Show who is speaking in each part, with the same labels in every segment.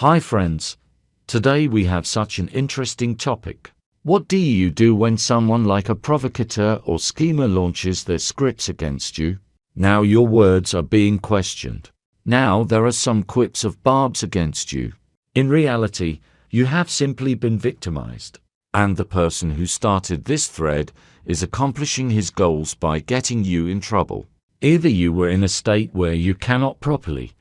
Speaker 1: Hi friends, today we have such an interesting topic. What do you do when someone like a provocateur or schemer launches their scripts against you? Now your words are being questioned. Now there are some quips of barbs against you. In reality, you have simply been victimized. And the person who started this thread is accomplishing his goals by getting you in trouble. Either you were in a state where you cannot properly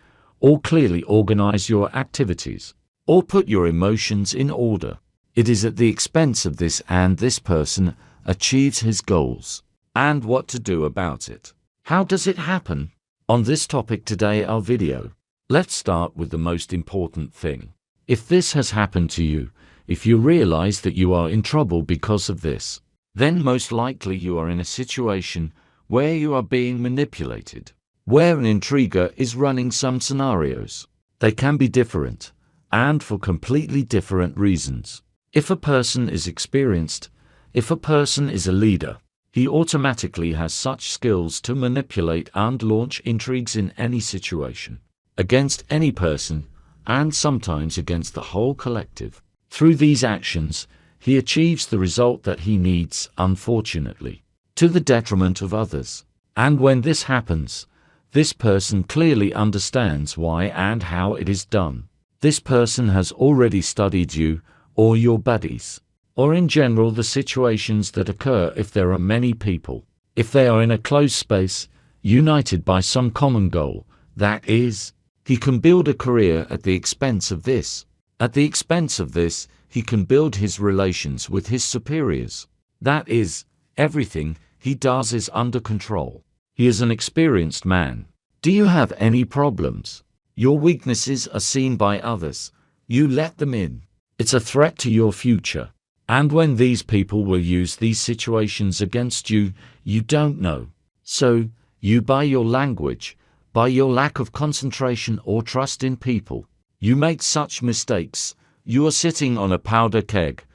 Speaker 1: or clearly organize your activities, or put your emotions in order. It is at the expense of this, and this person achieves his goals. And what to do about it? How does it happen? On this topic today our video. Let's start with the most important thing. If this has happened to you, if you realize that you are in trouble because of this, then most likely you are in a situation where you are being manipulated, where an intriguer is running some scenarios. They can be different, and for completely different reasons. If a person is experienced, if a person is a leader, he automatically has such skills to manipulate and launch intrigues in any situation, against any person, and sometimes against the whole collective. Through these actions, he achieves the result that he needs, unfortunately, to the detriment of others. And when this happens, this person clearly understands why and how it is done. This person has already studied you, or your buddies, or in general the situations that occur if there are many people. If they are in a closed space, united by some common goal, that is, he can build a career at the expense of this. At the expense of this, he can build his relations with his superiors. That is, everything he does is under control. He is an experienced man. Do you have any problems? Your weaknesses are seen by others. You let them in. It's a threat to your future. And when these people will use these situations against you, you don't know. So, you by your language, by your lack of concentration or trust in people, you make such mistakes. You are sitting on a powder keg,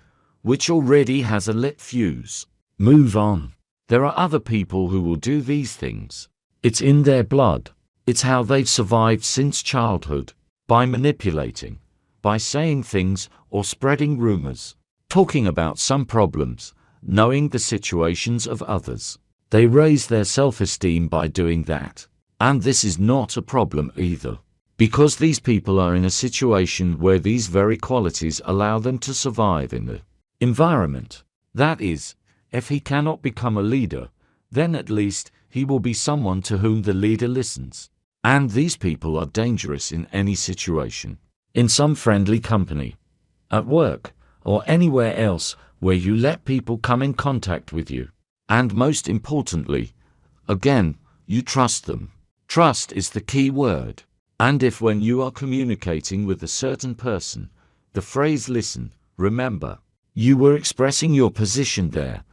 Speaker 1: which already has a lit fuse. Move on. There are other people who will do these things. It's in their blood. It's how they've survived since childhood. By manipulating, by saying things or spreading rumors, talking about some problems, knowing the situations of others. They raise their self-esteem by doing that. And this is not a problem either, because these people are in a situation where these very qualities allow them to survive in the environment. That is, if he cannot become a leader, then at least he will be someone to whom the leader listens. And these people are dangerous in any situation. In some friendly company, at work, or anywhere else where you let people come in contact with you. And most importantly, again, you trust them. Trust is the key word. And if when you are communicating with a certain person, the phrase "listen," remember, you were expressing your position there,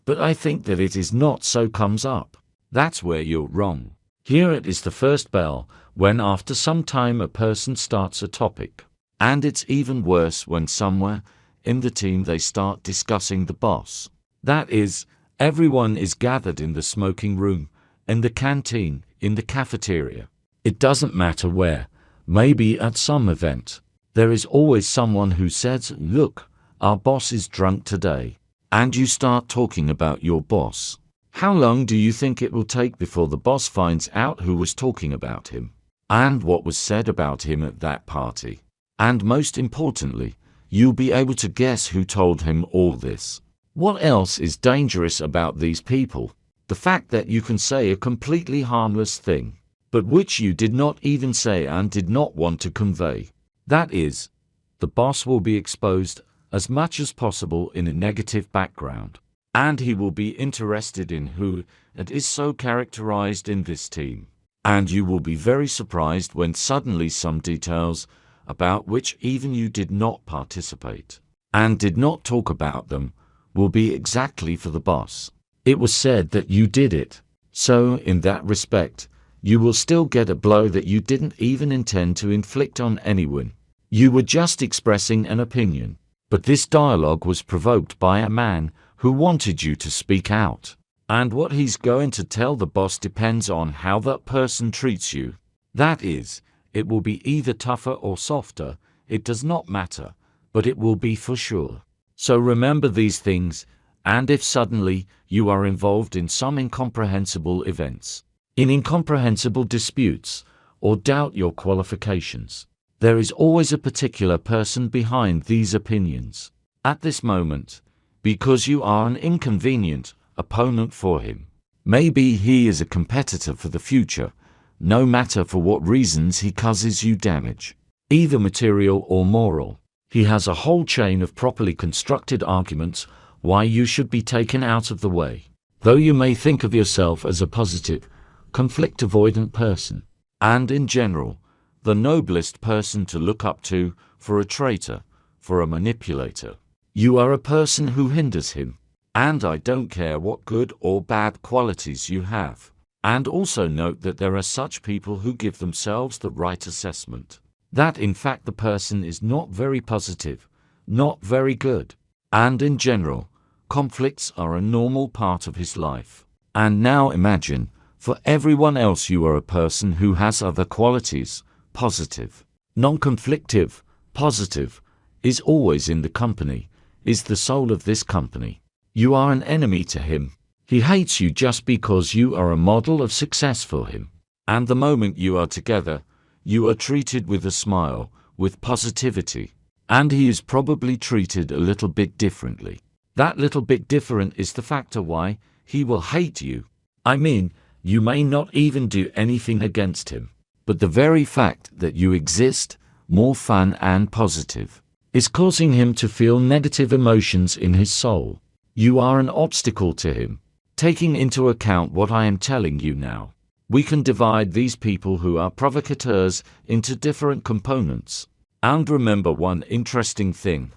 Speaker 1: but I think that it is not so comes up. That's where you're wrong. Here it is the first bell, when after some time a person starts a topic. And it's even worse when somewhere in the team they start discussing the boss. That is, everyone is gathered in the smoking room, in the canteen, in the cafeteria. It doesn't matter where, maybe at some event. There is always someone who says, "Look, our boss is drunk today." And you start talking about your boss. How long do you think it will take before the boss finds out who was talking about him? And what was said about him at that party? And most importantly, you'll be able to guess who told him all this. What else is dangerous about these people? The fact that you can say a completely harmless thing, but which you did not even say and did not want to convey. That is, the boss will be exposed as much as possible in a negative background, and he will be interested in who it is so characterized in this team. And you will be very surprised when suddenly some details about which even you did not participate and did not talk about them will be exactly for the boss. It was said that you did it. So in that respect, you will still get a blow that you didn't even intend to inflict on anyone. You were just expressing an opinion. But this dialogue was provoked by a man who wanted you to speak out. And what he's going to tell the boss depends on how that person treats you. That is, it will be either tougher or softer It does not matter, but it will be for sure. So remember these things, and if suddenly you are involved in some incomprehensible events, in incomprehensible disputes, or doubt your qualifications, there is always a particular person behind these opinions. At this moment, because you are an inconvenient opponent for him. Maybe he is a competitor for the future, no matter for what reasons he causes you damage, either material or moral. He has a whole chain of properly constructed arguments why you should be taken out of the way. Though you may think of yourself as a positive, conflict-avoidant person, and in general, the noblest person to look up to for a traitor, for a manipulator, you are a person who hinders him. And I don't care what good or bad qualities you have. And also note that there are such people who give themselves the right assessment, that in fact the person is not very positive, not very good. And in general, conflicts are a normal part of his life. And now imagine, for everyone else you are a person who has other qualities, positive, non-conflictive, positive, is always in the company, is the soul of this company. You are an enemy to him. He hates you just because you are a model of success for him. And the moment you are together, you are treated with a smile, with positivity. And he is probably treated a little bit differently. That little bit different is the factor why he will hate you. I mean, you may not even do anything against him. But the very fact that you exist, more fun and positive, is causing him to feel negative emotions in his soul. You are an obstacle to him. Taking into account what I am telling you now, we can divide these people who are provocateurs into different components. And remember one interesting thing.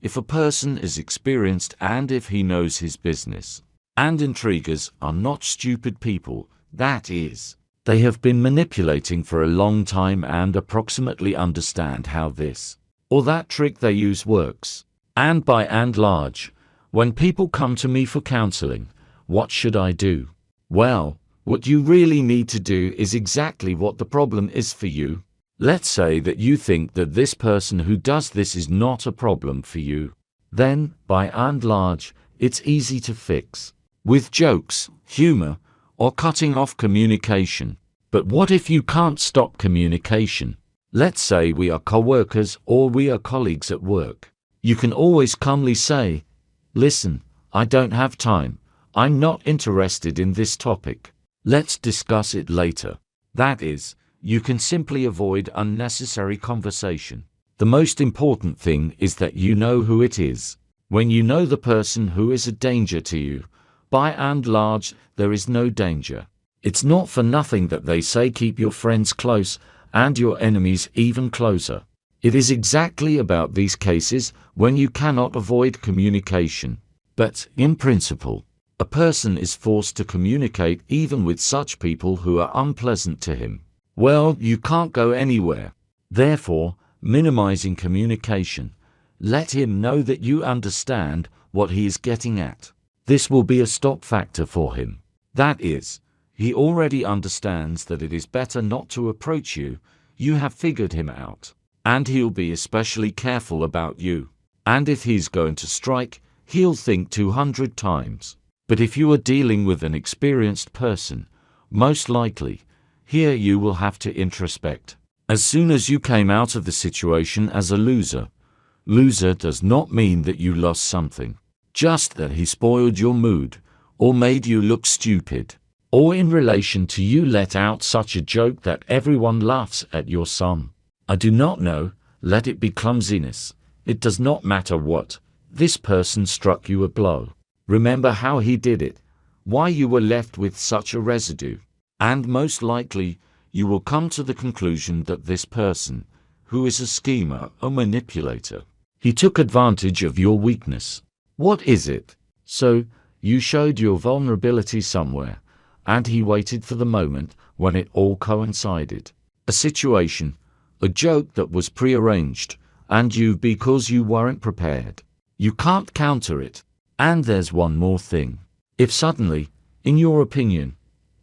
Speaker 1: If a person is experienced and if he knows his business, and intriguers are not stupid people, that is, they have been manipulating for a long time and approximately understand how this or that trick they use works. And by and large, when people come to me for counseling, what should I do? Well, what you really need to do is exactly what the problem is for you. Let's say that you think that this person who does this is not a problem for you. Then, by and large, it's easy to fix. With jokes, humor, or cutting off communication. But what if you can't stop communication? Let's say we are co-workers or we are colleagues at work. You can always calmly say, "Listen, I don't have time. I'm not interested in this topic. Let's discuss it later." That is, you can simply avoid unnecessary conversation. The most important thing is that you know who it is. When you know the person who is a danger to you, by and large, there is no danger. It's not for nothing that they say keep your friends close and your enemies even closer. It is exactly about these cases when you cannot avoid communication. But, in principle, a person is forced to communicate even with such people who are unpleasant to him. Well, you can't go anywhere. Therefore, minimizing communication, let him know that you understand what he is getting at. This will be a stop factor for him. That is, he already understands that it is better not to approach you. You have figured him out. And he'll be especially careful about you. And if he's going to strike, he'll think 200 times. But if you are dealing with an experienced person, most likely, here you will have to introspect. As soon as you came out of the situation as a loser, loser does not mean that you lost something. Just that he spoiled your mood, or made you look stupid. Or in relation to you let out such a joke that everyone laughs at your sum. I do not know, let it be clumsiness. It does not matter what. This person struck you a blow. Remember how he did it, why you were left with such a residue. And most likely, you will come to the conclusion that this person, who is a schemer or manipulator, he took advantage of your weakness. What is it? So, you showed your vulnerability somewhere, and he waited for the moment when it all coincided. A situation, a joke that was prearranged, and you because you weren't prepared. You can't counter it. And there's one more thing. If suddenly, in your opinion,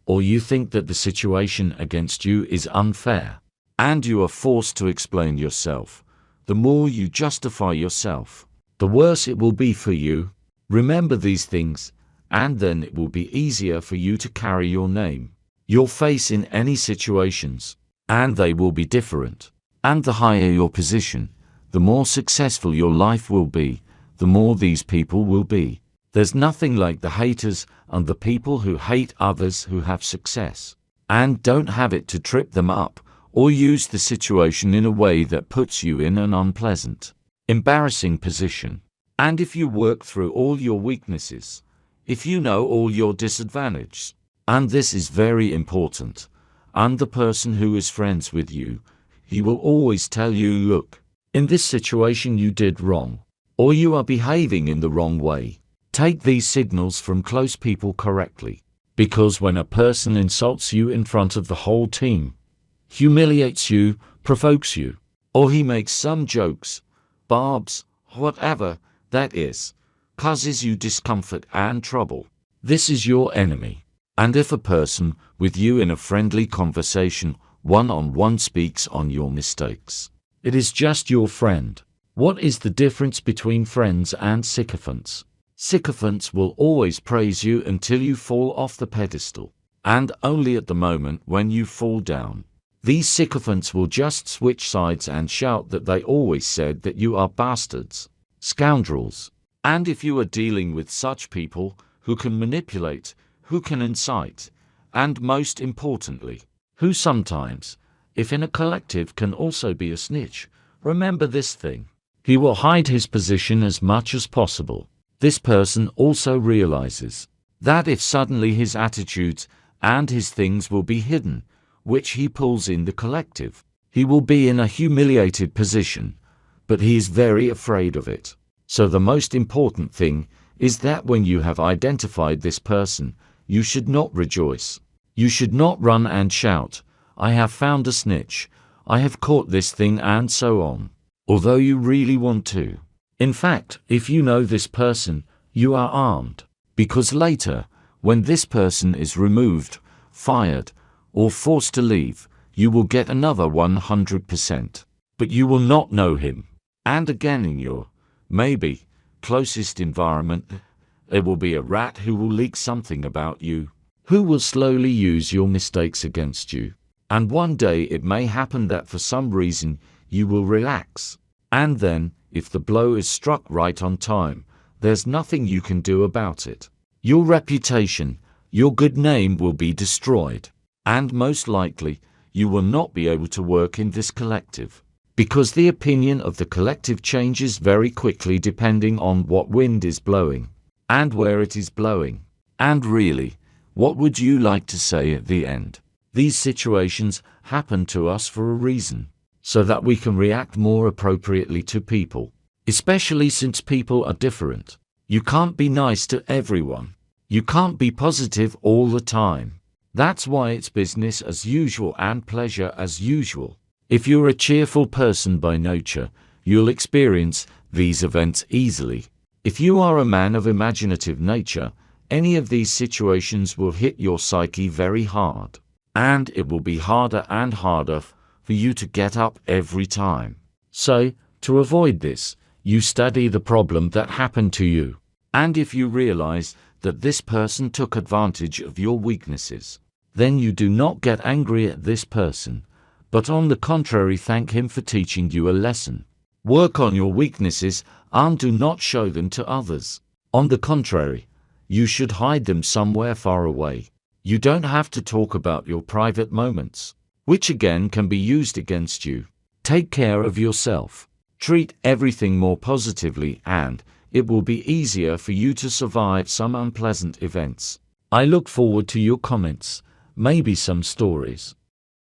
Speaker 1: or you think that the situation against you is unfair, and you are forced to explain yourself, the more you justify yourself, the worse it will be for you. Remember these things, and then it will be easier for you to carry your name, your face in any situations, and they will be different. And the higher your position, the more successful your life will be, the more these people will be. There's nothing like the haters and the people who hate others who have success, and don't have it to trip them up or use the situation in a way that puts you in an unpleasant, embarrassing position. And if you work through all your weaknesses, if you know all your disadvantages, and this is very important, and the person who is friends with you, he will always tell you, look, in this situation you did wrong, or you are behaving in the wrong way. Take these signals from close people correctly, because when a person insults you in front of the whole team, humiliates you, provokes you, or he makes some jokes, barbs, whatever that is, causes you discomfort and trouble, this is your enemy. And if a person with you in a friendly conversation, one-on-one, speaks on your mistakes, it is just your friend. What is the difference between friends and sycophants? Sycophants will always praise you until you fall off the pedestal, and only at the moment when you fall down. These sycophants will just switch sides and shout that they always said that you are bastards, scoundrels. And if you are dealing with such people who can manipulate, who can incite, and most importantly, who sometimes, if in a collective, can also be a snitch, remember this thing. He will hide his position as much as possible. This person also realizes that if suddenly his attitudes and his things will be hidden, which he pulls in the collective, he will be in a humiliated position, but he is very afraid of it. So the most important thing is that when you have identified this person, you should not rejoice. You should not run and shout, I have found a snitch, I have caught this thing, and so on, although you really want to. In fact, if you know this person, you are armed, because later, when this person is removed, fired, or forced to leave, you will get another 100%. But you will not know him. And again, in your, maybe, closest environment, there will be a rat who will leak something about you, who will slowly use your mistakes against you. And one day it may happen that for some reason you will relax. And then, if the blow is struck right on time, there's nothing you can do about it. Your reputation, your good name will be destroyed. And most likely, you will not be able to work in this collective. Because the opinion of the collective changes very quickly depending on what wind is blowing, and where it is blowing. And really, what would you like to say at the end? These situations happen to us for a reason, so that we can react more appropriately to people, especially since people are different. You can't be nice to everyone. You can't be positive all the time. That's why it's business as usual and pleasure as usual. If you're a cheerful person by nature, you'll experience these events easily. If you are a man of imaginative nature, any of these situations will hit your psyche very hard. And it will be harder and harder for you to get up every time. So, to avoid this, you study the problem that happened to you. And if you realize that this person took advantage of your weaknesses, then you do not get angry at this person, but on the contrary thank him for teaching you a lesson. Work on your weaknesses and do not show them to others. On the contrary, you should hide them somewhere far away. You don't have to talk about your private moments, which again can be used against you. Take care of yourself. Treat everything more positively, and it will be easier for you to survive some unpleasant events. I look forward to your comments, maybe some stories.